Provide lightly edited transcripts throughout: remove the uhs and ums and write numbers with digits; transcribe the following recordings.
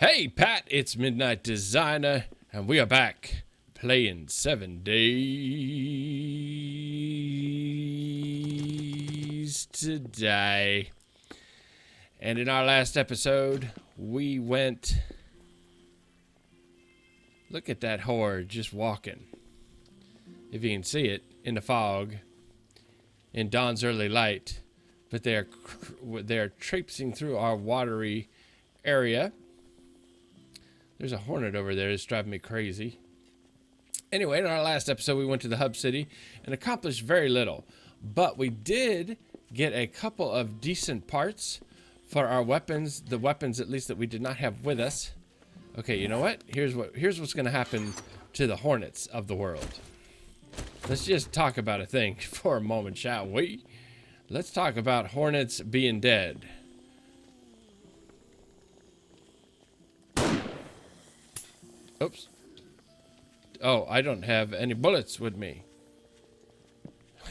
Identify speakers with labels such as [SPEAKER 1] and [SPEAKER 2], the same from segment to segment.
[SPEAKER 1] Hey Pat, it's Midnight Designer, and we are back playing 7 Days today. And in our last episode, we went... Look at that horde just walking. If you can see it in the fog, in dawn's early light, but they're traipsing through our watery area. There's a hornet over there that's driving me crazy. Anyway, in our last episode, we went to the hub city and accomplished very little. But we did get a couple of decent parts for our weapons. The weapons, at least, that we did not have with us. Okay, you know what? Here's what's going to happen to the hornets of the world. Let's just talk about a thing for a moment, shall we? Let's talk about hornets being dead. Oops. Oh, I don't have any bullets with me.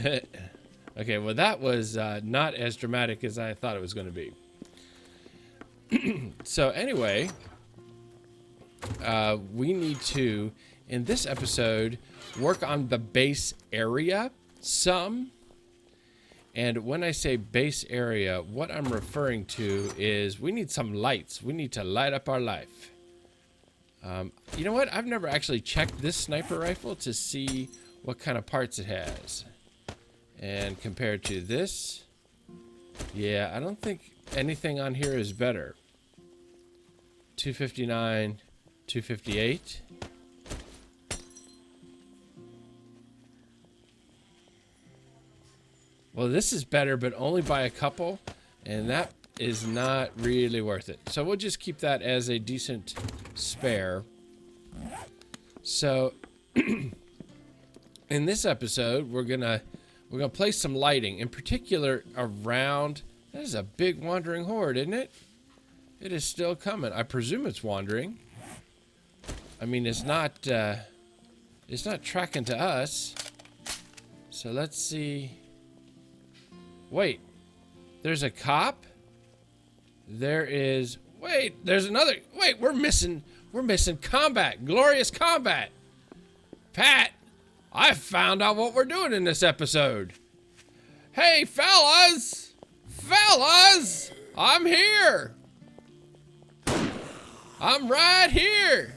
[SPEAKER 1] Okay, well that was not as dramatic as I thought it was going to be. So anyway, we need to, in this episode, work on the base area some. And when I say base area, what I'm referring to is we need some lights. We need to light up our life. You know what? I've never actually checked this sniper rifle to see what kind of parts it has. And compared to this, yeah, I don't think anything on here is better. 259, 258. Well, this is better, but only by a couple, and that is not really worth it. So we'll just keep that as a decent spare. So in this episode, we're gonna place some lighting, in particular around. That is a big wandering horde, isn't it? It is still coming. I presume it's wandering. I mean, it's not tracking to us. So let's see. Wait, there's a cop. There is. Wait, there's another. Wait, we're missing combat. Glorious combat. Pat, I found out what we're doing in this episode. Hey, fellas! Fellas! I'm here! I'm right here!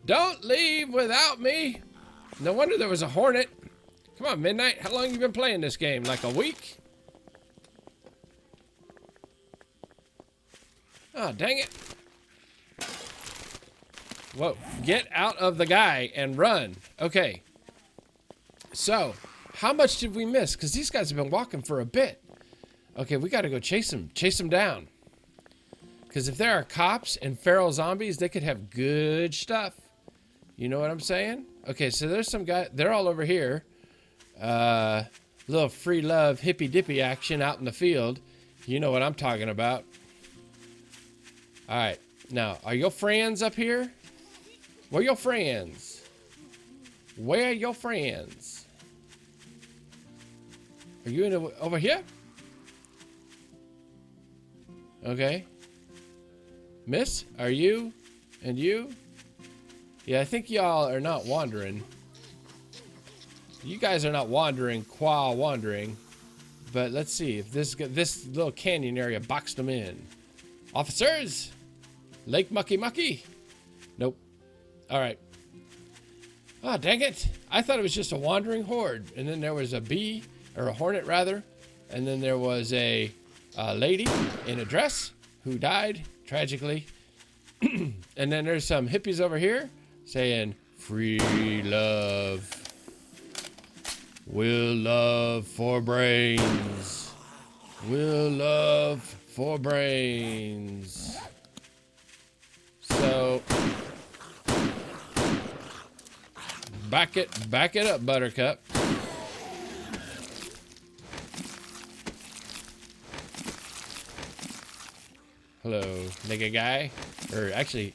[SPEAKER 1] Don't leave without me. No wonder there was a hornet. Come on, Midnight. How long have you been playing this game? Like a week? Oh, dang it. Whoa. Get out of the guy and run. Okay. So, how much did we miss? Because these guys have been walking for a bit. Okay, we got to go chase them. Chase them down. Because if there are cops and feral zombies, they could have good stuff. You know what I'm saying? Okay, so there's some guy. They're all over here. Little free love hippy dippy action out in the field. You know what I'm talking about. All right. Now, are your friends up here? Where are your friends? Where are your friends? Are you over here? Okay. Miss, are you? And you? Yeah, I think y'all are not wandering. You guys are not wandering qua wandering. But let's see if this little canyon area boxed them in. Officers! Lake Mucky Mucky? Nope. Alright. Oh, dang it. I thought it was just a wandering horde. And then there was a bee, or a hornet rather. And then there was a lady in a dress who died tragically. And then there's some hippies over here saying, free love. Will love for brains. Will love for brains. So back it up, Buttercup. Hello, nigga guy. Or actually,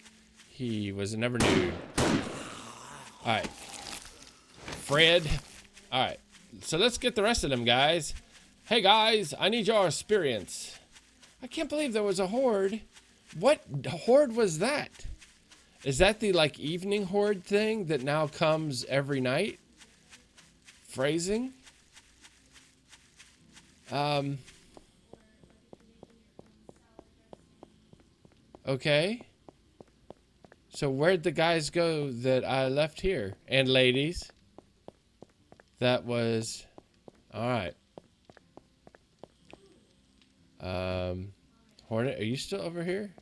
[SPEAKER 1] he was a never nude. Alright. Fred. Alright. So let's get the rest of them guys. Hey guys, I need your experience. I can't believe there was a horde. What horde was that? Is that the like evening horde thing that now comes every night? Phrasing? Okay. So where'd the guys go that I left here? And ladies? That was... Alright. Hornet, are you still over here?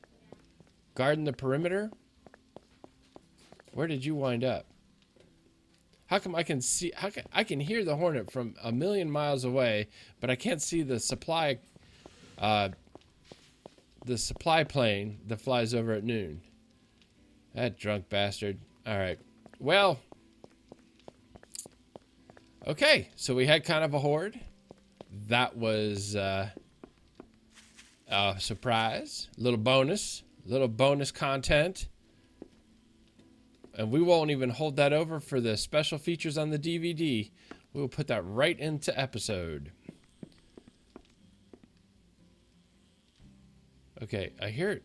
[SPEAKER 1] Guarding the perimeter? Where did you wind up? How come I can see... I can hear the Hornet from a million miles away, but I can't see the supply... the supply plane that flies over at noon. That drunk bastard. Alright. Well... Okay, so we had kind of a horde. That was a surprise. Little bonus content. And we won't even hold that over for the special features on the DVD. We will put that right into episode. Okay, I hear it.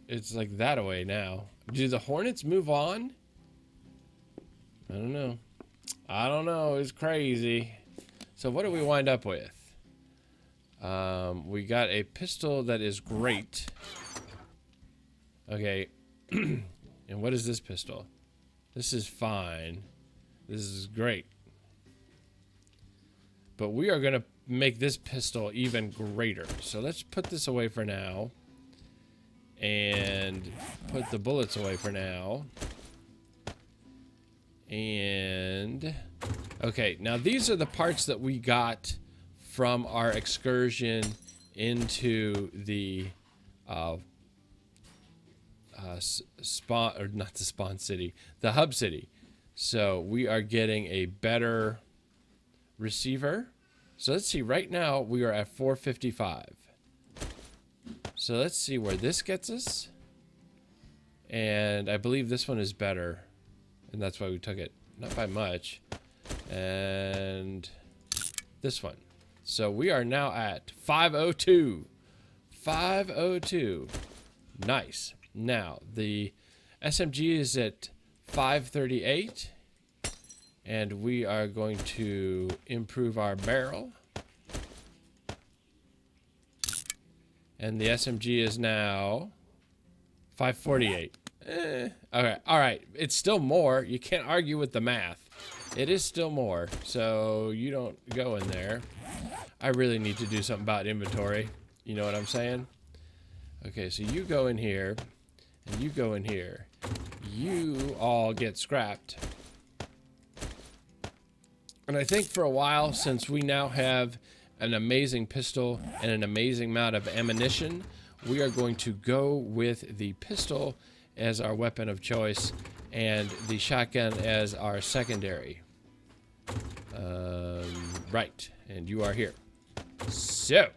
[SPEAKER 1] It's like that away now. Do the Hornets move on? I don't know. I don't know. It's crazy. So what do we wind up with? We got a pistol that is great. Okay. And what is this pistol? This is fine. This is great. But we are going to make this pistol even greater. So let's put this away for now. And put the bullets away for now. And okay, now these are the parts that we got from our excursion into the spawn, or not the spawn city, the hub city. So we are getting a better receiver. So let's see, right now we are at 455. So let's see where this gets us. And I believe this one is better. And that's why we took it. Not by much. And this one. So we are now at 502. 502. Nice. Now, the SMG is at 538. And we are going to improve our barrel. And the SMG is now 548. Okay, all right. It's still more. You can't argue with the math. It is still more, so you don't go in there. I really need to do something about inventory. You know what I'm saying? Okay, so you go in here, and you go in here. You all get scrapped. And I think for a while, since we now have an amazing pistol and an amazing amount of ammunition, we are going to go with the pistol as our weapon of choice and the shotgun as our secondary. Right, and you are here. So,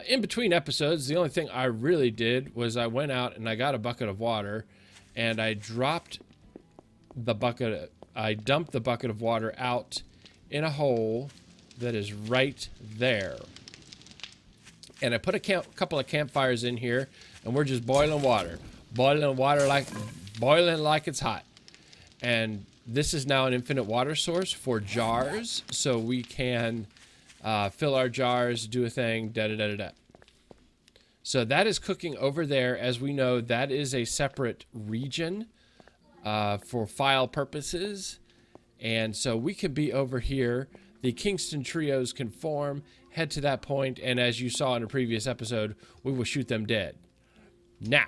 [SPEAKER 1] in between episodes, the only thing I really did was I went out and I got a bucket of water and I dropped the bucket, I dumped the bucket of water out in a hole that is right there. And I put a couple of campfires in here, and we're just boiling water like it's hot. And this is now an infinite water source for jars, so we can fill our jars, do a thing, da-da-da-da-da. So that is cooking over there. As we know, that is a separate region for file purposes. And so we could be over here. The Kingston trios can form, head to that point, and as you saw in a previous episode, we will shoot them dead. Now,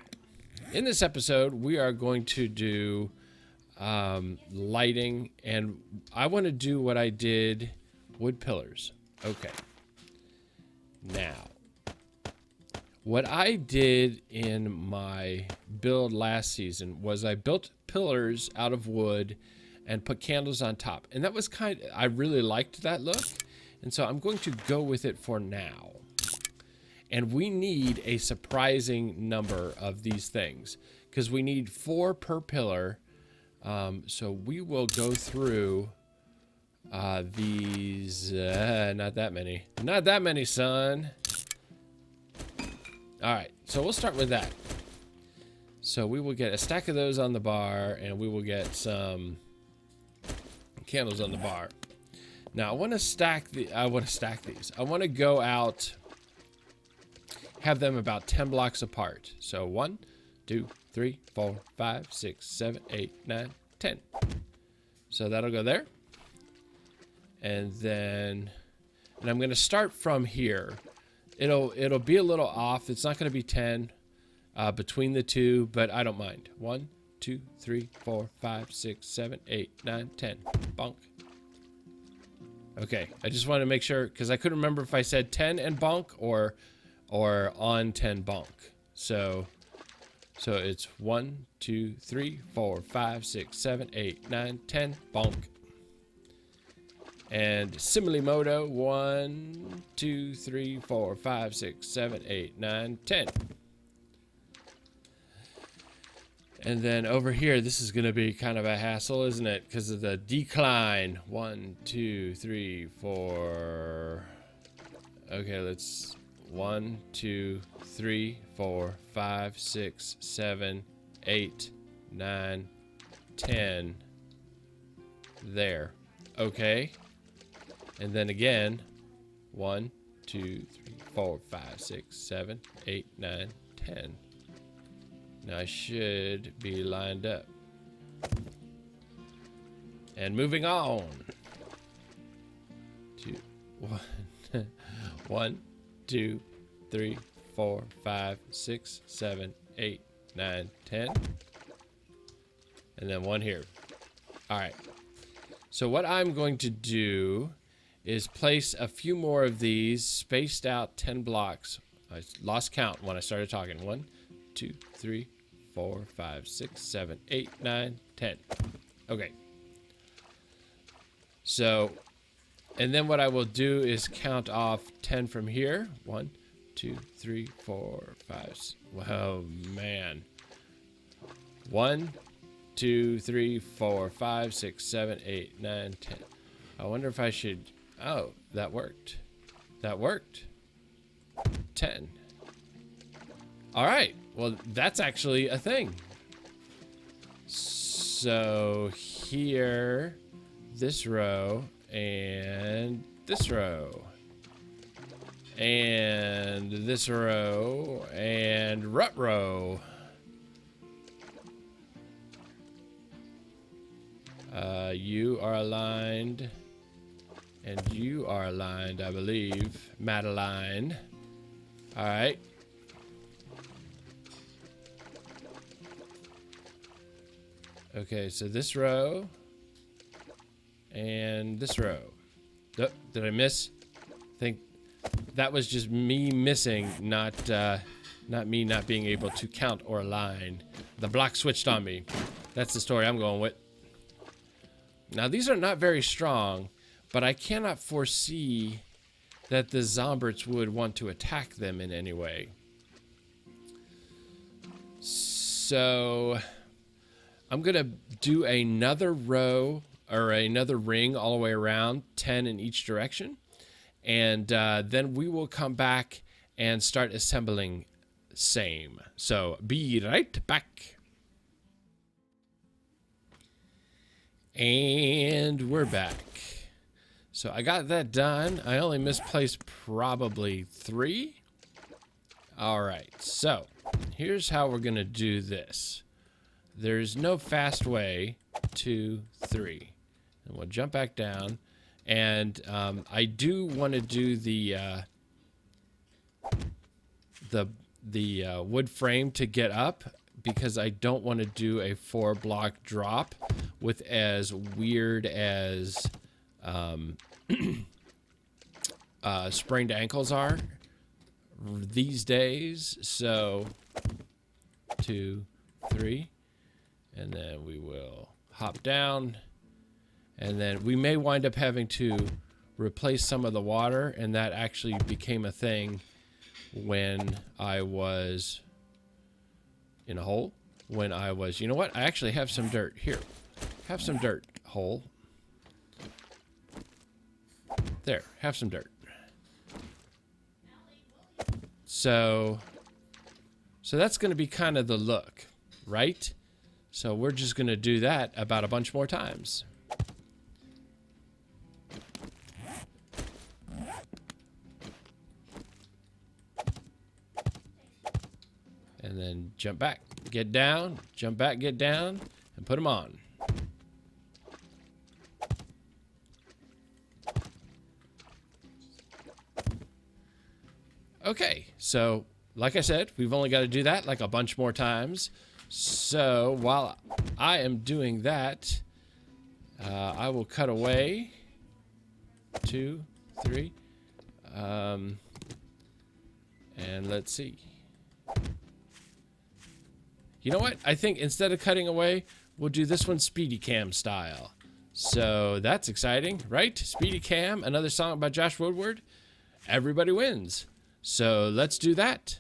[SPEAKER 1] in this episode, we are going to do lighting, and I want to do what I did, wood pillars. Okay. Now, what I did in my build last season was I built pillars out of wood and put candles on top. And that was I really liked that look. And so I'm going to go with it for now. And we need a surprising number of these things because we need 4 per pillar. So we will go through these, not that many, son. All right, so we'll start with that. So we will get a stack of those on the bar, and we will get some candles on the bar. Now I want to stack these. I want to go out, have them about 10 blocks apart. So 1, 2, 3, 4, 5, 6, 7, 8, 9, 10. So that'll go there. And then, and I'm going to start from here. It'll be a little off. It's not going to be 10 between the two, but I don't mind. 1, 2, 3, 4, 5, 6, 7, 8, 9, 10. Bonk. Okay, I just wanted to make sure, because I couldn't remember if I said 10 and bonk or on 10 bonk. So it's 1, 2, 3, 4, 5, 6, 7, 8, 9, 10 bonk. And simile modo, 1, 2, 3, 4, 5, 6, 7, 8, 9, 10. And then over here, this is going to be kind of a hassle, isn't it? Because of the decline. 1, 2, 3, 4. Okay, let's 1, 2, 3, 4, 5, 6, 7, 8, 9, 10. There. Okay. And then again, 1, 2, 3, 4, 5, 6, 7, 8, 9, 10. Now I should be lined up. And moving on. 1, 2, 3, 4, 5, 6, 7, 8, 9, 10. And then one here. All right. So what I'm going to do is place a few more of these spaced out 10 blocks. I lost count when I started talking. 1, 2, 3, 4, 5, 6, 7, 8, 9, 10. Okay. So, and then what I will do is count off 10 from here. 1, 2, 3, 4, 5. Oh, man. 1, 2, 3, 4, 5, 6, 7, 8, 9, 10. I wonder if I should... Oh, that worked. That worked. 10. All right. Well, that's actually a thing. So here, this row, and this row, and this row, and rut row. You are aligned, and you are aligned, I believe. Madeline. All right. Okay, so this row and this row. Oh, did I miss? I think that was just me missing, not me not being able to count or align. The block switched on me. That's the story I'm going with. Now, these are not very strong, but I cannot foresee that the Zomberts would want to attack them in any way. So I'm going to do another row or another ring all the way around, 10 in each direction. And then we will come back and start assembling same. So be right back. And we're back. So I got that done. I only misplaced probably 3. All right, so here's how we're gonna do this. There's no fast way. 2, 3, and we'll jump back down. And I do want to do the wood frame to get up, because I don't want to do a 4-block drop with as weird as sprained ankles are these days. So 2, 3, and then we will hop down, and then we may wind up having to replace some of the water, and that actually became a thing when I was in a hole. When I was, you know what? I actually have some dirt here. Have some dirt, hole. There, have some dirt. So So that's going to be kind of the look, right? So we're just going to do that about a bunch more times. And then jump back, get down, jump back, get down, and put them on. Okay, so like I said, we've only got to do that like a bunch more times. So while I am doing that, I will cut away. 2, 3. And let's see. You know what? I think instead of cutting away, we'll do this one Speedy Cam style. So that's exciting, right? Speedy Cam, another song by Josh Woodward. Everybody wins. So let's do that.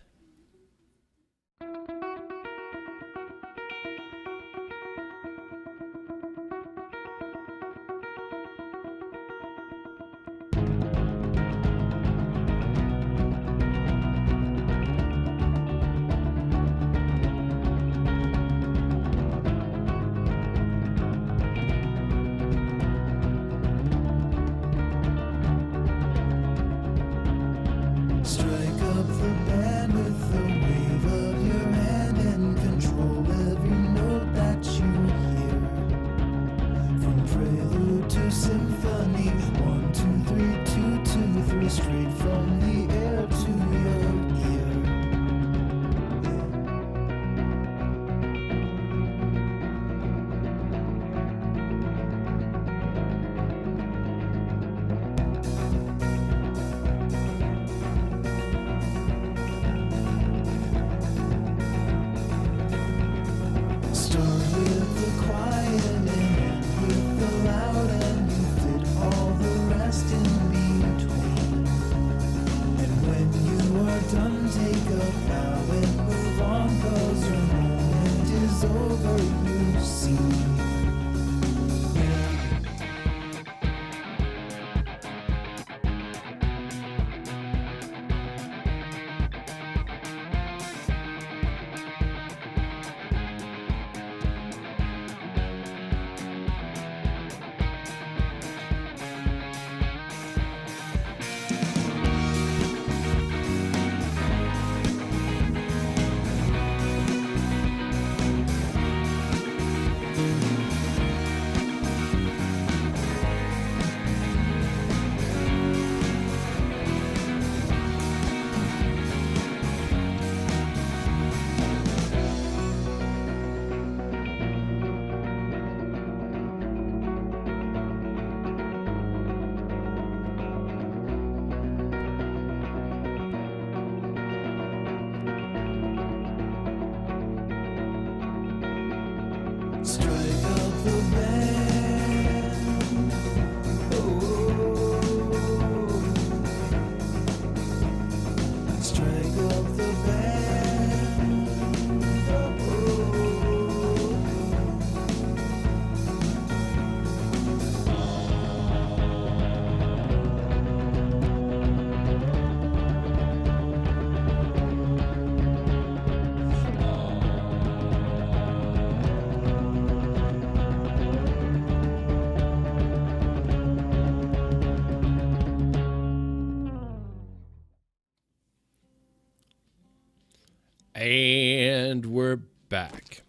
[SPEAKER 1] And we're back.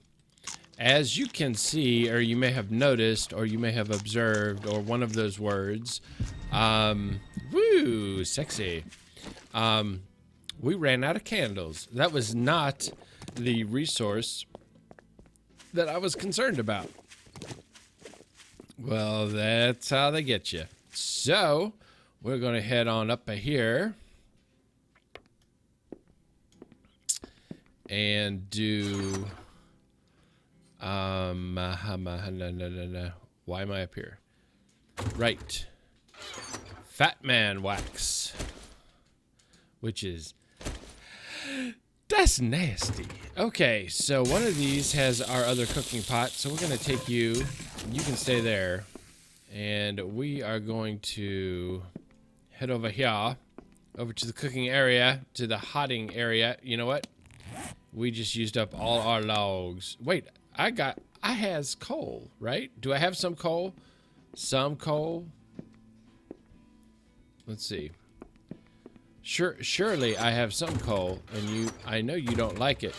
[SPEAKER 1] As you can see, or you may have noticed, or you may have observed, or one of those words, woo, sexy. We ran out of candles. That was not the resource that I was concerned about. Well, that's how they get you. So, we're going to head on up here and do no. Why am I up here? Right. Fat Man Wax, which is, that's nasty. Okay, so one of these has our other cooking pot, so we're gonna take you can stay there, and we are going to head over here, over to the cooking area, to the hotting area. You know what? We just used up all our logs. Wait, I has coal, right? Do I have some coal? Some coal? Let's see. Surely I have some coal, and I know you don't like it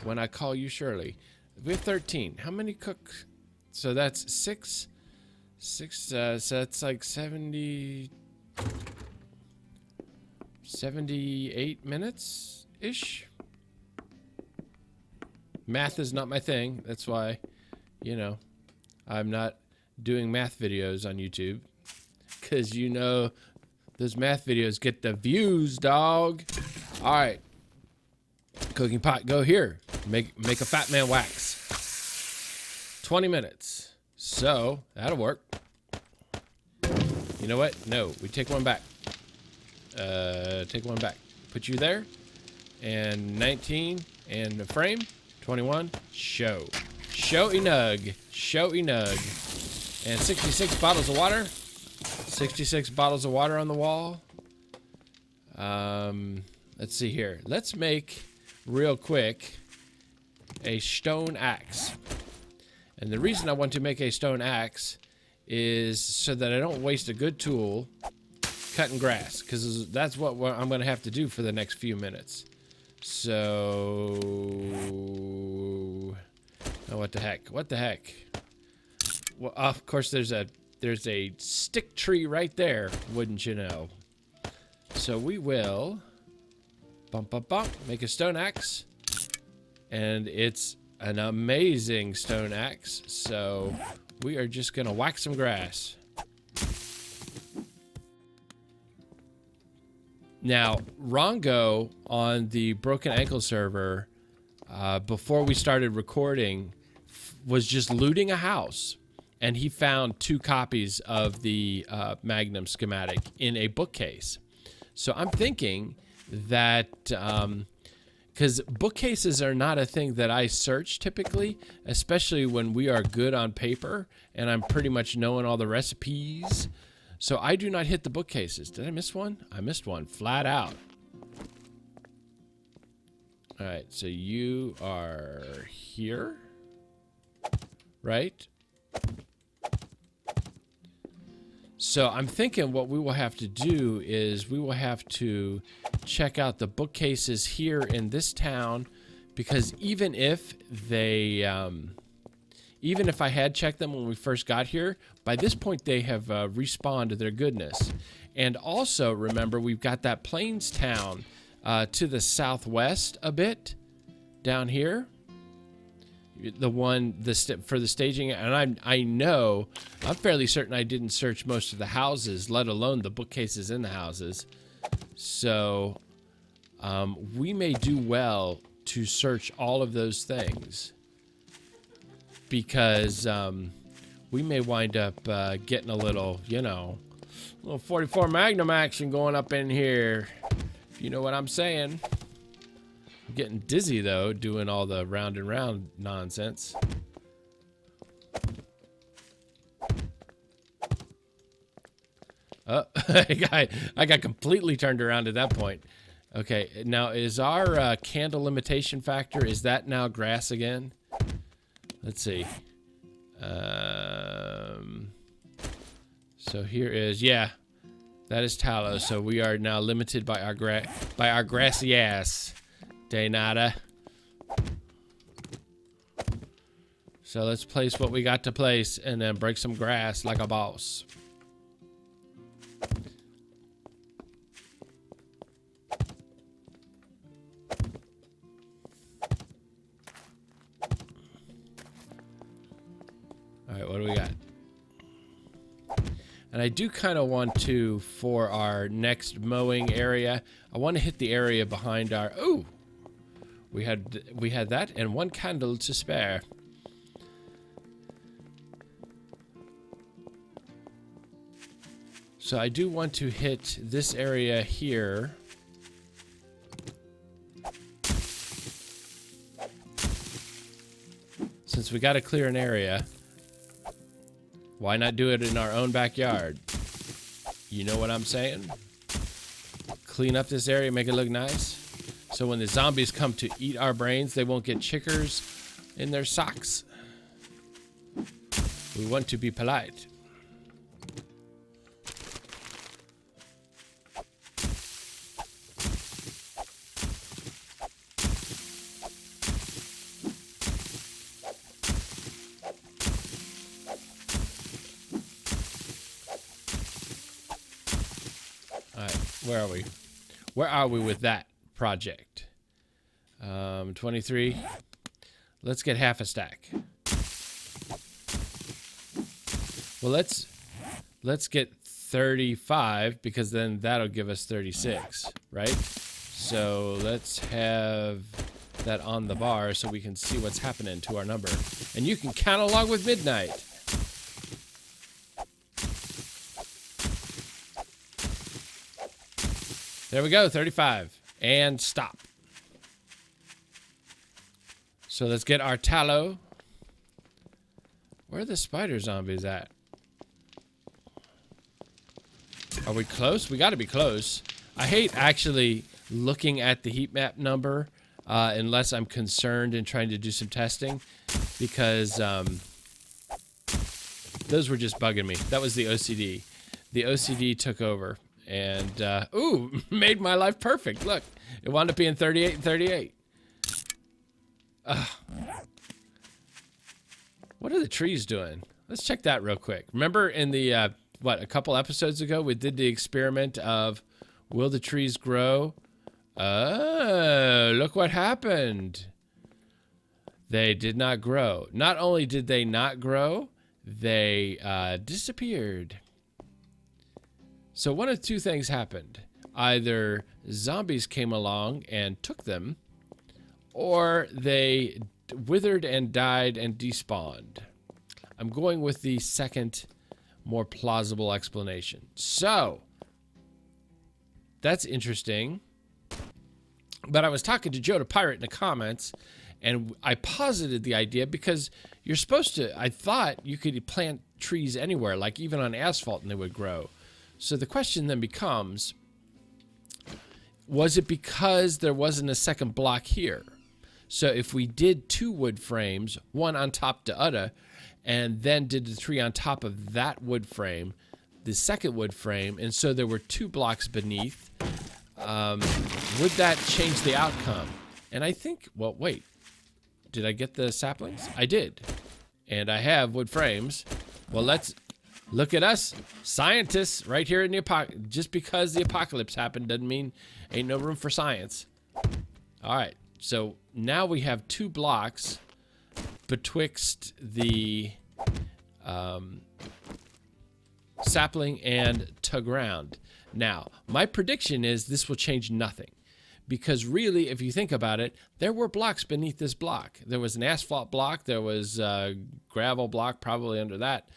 [SPEAKER 1] when I call you Shirley. We have 13. How many cook? So that's 6. So that's like 78 minutes-ish. Math is not my thing. That's why, you know, I'm not doing math videos on YouTube. Because, you know, those math videos get the views, dog. All right. Cooking pot, go here. Make a fat man wax. 20 minutes. So, that'll work. You know what? No, we take one back. Take one back. Put you there. And 19. And the frame. 21. Show. Showy nug. Showy nug. And 66 bottles of water. 66 bottles of water on the wall. Let's see here. Let's make, real quick, a stone axe. And the reason I want to make a stone axe is so that I don't waste a good tool cutting grass, because that's what I'm going to have to do for the next few minutes. So, oh, what the heck? What the heck? Well, of course, there's a stick tree right there, wouldn't you know? So we will make a stone axe, and it's an amazing stone axe. So we are just gonna whack some grass. Now, Rongo on the Broken Ankle server, before we started recording, was just looting a house, and he found 2 copies of the Magnum schematic in a bookcase. So I'm thinking that, because bookcases are not a thing that I search typically, especially when we are good on paper, and I'm pretty much knowing all the recipes. So I do not hit the bookcases. Did I miss one? I missed one, flat out. All right, so you are here, right? So I'm thinking what we will have to do is we will have to check out the bookcases here in this town, because even if they, even if I had checked them when we first got here, by this point they have respawned to their goodness. And also remember, we've got that Plains town to the southwest a bit down here. The one for the staging, and I know, I'm fairly certain I didn't search most of the houses, let alone the bookcases in the houses. So we may do well to search all of those things, because we may wind up getting a little, you know, little 44 Magnum action going up in here, if you know what I'm saying. I'm getting dizzy, though, doing all the round and round nonsense. Oh, I got completely turned around at that point. Okay, now is our candle limitation factor, is that now grass again? Let's see. So here is, yeah, that is tallow. So we are now limited by our grassy ass. Day nada. So let's place what we got to place and then break some grass like a boss. All right, what do we got? And I do kind of want to, for our next mowing area, I want to hit the area behind our, ooh, we had that and 1 candle to spare. So I do want to hit this area here. Since we got to clear an area, why not do it in our own backyard? You know what I'm saying? Clean up this area, make it look nice. So when the zombies come to eat our brains, they won't get chickers in their socks. We want to be polite. Alright, where are we? Where are we with that project? 23. Let's get half a stack. Well, let's get 35 because then that'll give us 36, right? So let's have that on the bar so we can see what's happening to our number. And you can count along with Midnight. There we go, 35. And stop. So let's get our tallow. Where are the spider zombies at? Are we close? We got to be close. I hate actually looking at the heat map number unless I'm concerned and trying to do some testing, because those were just bugging me. That was the OCD. The OCD took over and ooh, made my life perfect. Look, it wound up being 38 and 38. What are the trees doing? Let's check that real quick. Remember in the a couple episodes ago, we did the experiment of, will the trees grow? Oh, look what happened. They did not grow. Not only did they not grow, they disappeared. So one of two things happened. Either zombies came along and took them, or they withered and died and despawned. I'm going with the second, more plausible explanation. So, that's interesting. But I was talking to Joe the Pirate in the comments, and I posited the idea because you're supposed to, I thought you could plant trees anywhere, like even on asphalt, and they would grow. So the question then becomes, was it because there wasn't a second block here? So if we did 2 wood frames, one on top the other, and then did the tree on top of that wood frame, the second wood frame, and so there were 2 blocks beneath, would that change the outcome? And I think, well, wait, did I get the saplings? I did. And I have wood frames. Well, let's look at us, scientists, right here in the apocalypse. Just because the apocalypse happened doesn't mean ain't no room for science. All right. So now we have 2 blocks betwixt the sapling and to ground. Now, my prediction is this will change nothing. Because really, if you think about it, there were blocks beneath this block. There was an asphalt block. There was a gravel block probably under that.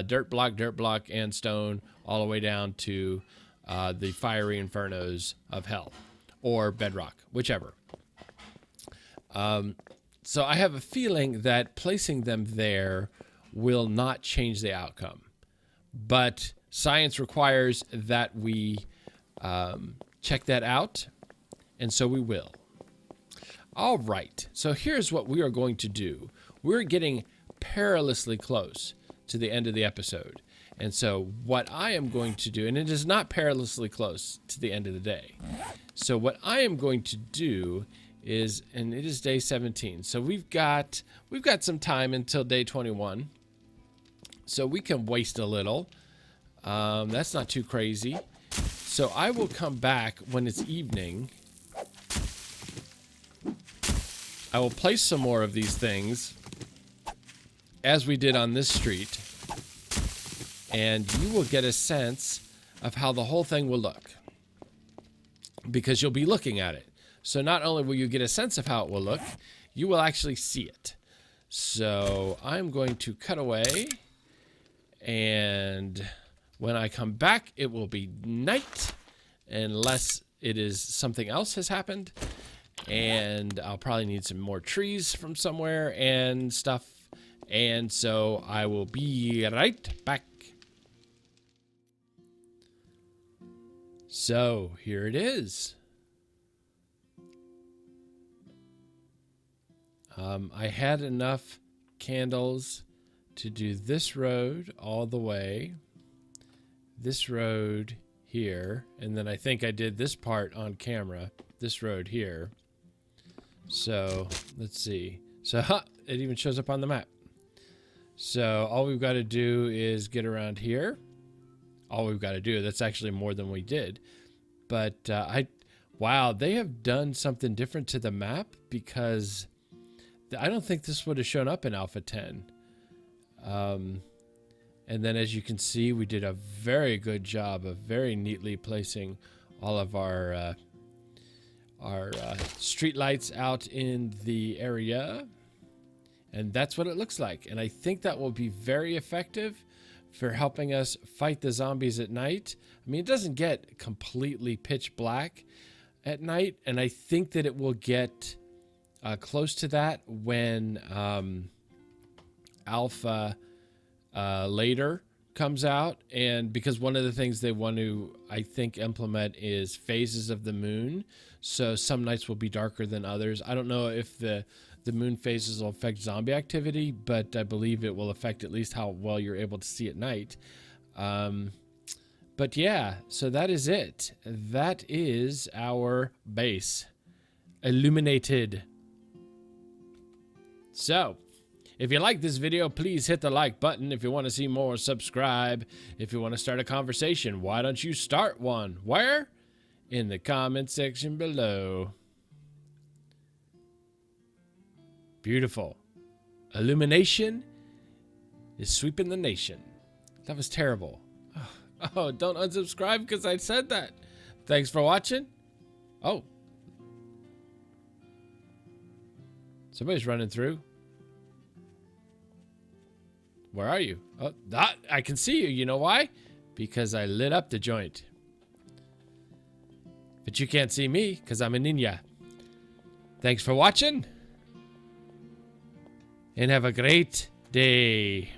[SPEAKER 1] Dirt block, and stone all the way down to the fiery infernos of hell. Or bedrock, whichever. So I have a feeling that placing them there will not change the outcome. But science requires that we check that out, and so we will. All right, so here's what we are going to do. We're getting perilously close to the end of the episode. And so what I am going to do, and it is not perilously close to the end of the day. So what I am going to do is, and it is day 17. So we've got some time until day 21. So we can waste a little. That's not too crazy. So I will come back when it's evening. I will place some more of these things as we did on this street. And you will get a sense of how the whole thing will look. Because you'll be looking at it. So not only will you get a sense of how it will look, you will actually see it. So I'm going to cut away. And when I come back, it will be night. Unless it is something else has happened. And I'll probably need some more trees from somewhere and stuff. And so I will be right back. So here it is. I had enough candles to do this road all the way, this road here, and then I think I did this part on camera, this road here. So let's see. So it even shows up on the map. So all we've got to do is get around here. All we've got to do, that's actually more than we did. But wow, they have done something different to the map, because I don't think this would have shown up in Alpha 10. And then as you can see, we did a very good job of very neatly placing all of our street lights out in the area. And that's what it looks like. And I think that will be very effective for helping us fight the zombies at night. I mean, it doesn't get completely pitch black at night, and I think that it will get close to that when Alpha later comes out. And because one of the things they want to, I think, implement is phases of the moon. So some nights will be darker than others. I don't know if the moon phases will affect zombie activity, but I believe it will affect at least how well you're able to see at night. But yeah, so that is it. That is our base. Illuminated. So, if you like this video, please hit the like button. If you want to see more, subscribe. If you want to start a conversation, why don't you start one? Where? In the comment section below. Beautiful. Illumination is sweeping the nation. That was terrible. Oh, don't unsubscribe because I said that. Thanks for watching. Oh. Somebody's running through. Where are you? Oh, I can see you. You know why? Because I lit up the joint. But you can't see me because I'm a ninja. Thanks for watching. And have a great day.